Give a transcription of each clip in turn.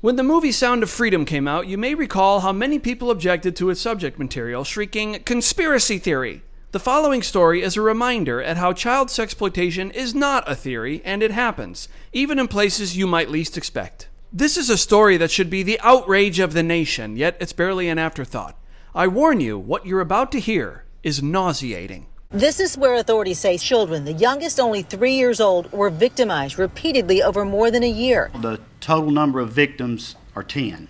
When the movie Sound of Freedom came out, you may recall how many people objected to its subject material, shrieking, "Conspiracy theory!" The following story is a reminder at how child sexploitation is not a theory, and it happens, even in places you might least expect. This is a story that should be the outrage of the nation, yet it's barely an afterthought. I warn you, what you're about to hear is nauseating. This is where authorities say children, the youngest only 3 years old, were victimized repeatedly over more than a year. The total number of victims are 10.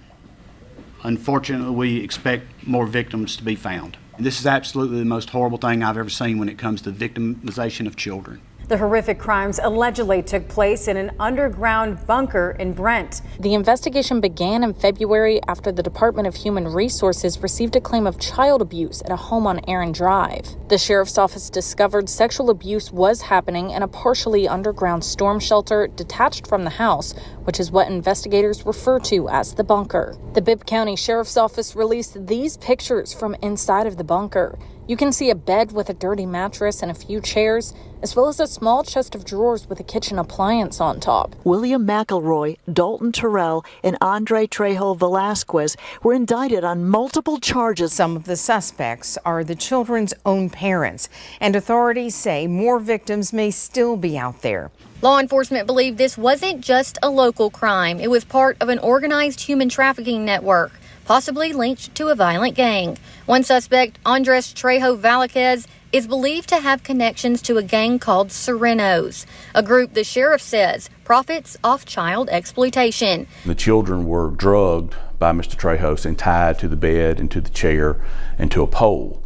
Unfortunately, we expect more victims to be found. This is absolutely the most horrible thing I've ever seen when it comes to victimization of children. The horrific crimes allegedly took place in an underground bunker in Brent. The investigation began in February after the Department of Human Resources received a claim of child abuse at a home on Aaron Drive. The sheriff's office discovered sexual abuse was happening in a partially underground storm shelter detached from the house, which is what investigators refer to as the bunker. The Bibb County Sheriff's Office released these pictures from inside of the bunker. You can see a bed with a dirty mattress and a few chairs, as well as a small chest of drawers with a kitchen appliance on top. William McElroy, Dalton Terrell, and Andre Trejo Velasquez were indicted on multiple charges. Some of the suspects are the children's own parents, and authorities say more victims may still be out there. Law enforcement believe this wasn't just a local crime. It was part of an organized human trafficking network, possibly linked to a violent gang. One suspect, Andres Trejo Velasquez, is believed to have connections to a gang called Serenos, a group the sheriff says profits off child exploitation. The children were drugged by Mr. Trejo and tied to the bed and to the chair and to a pole.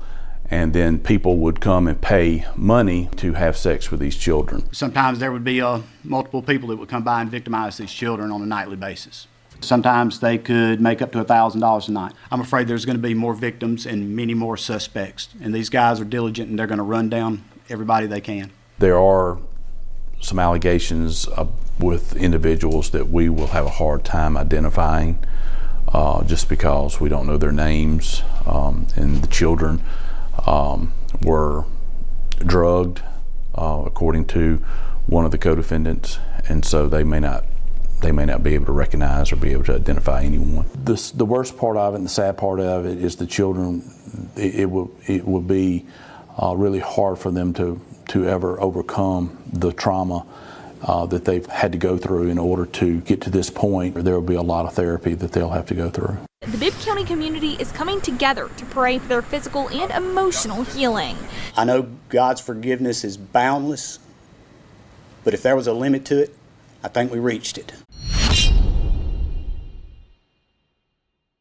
And then people would come and pay money to have sex with these children. Sometimes there would be multiple people that would come by and victimize these children on a nightly basis. Sometimes they could make up to $1,000 a night. I'm afraid there's going to be more victims and many more suspects. And these guys are diligent and they're going to run down everybody they can. There are some allegations with individuals that we will have a hard time identifying just because we don't know their names. And the children were drugged, according to one of the co-defendants, and so they may not be able to recognize or be able to identify anyone. The worst part of it and the sad part of it is the children. It will be really hard for them to ever overcome the trauma that they've had to go through in order to get to this point. There will be a lot of therapy that they'll have to go through. The Bibb County community is coming together to pray for their physical and emotional healing. I know God's forgiveness is boundless, but if there was a limit to it, I think we reached it.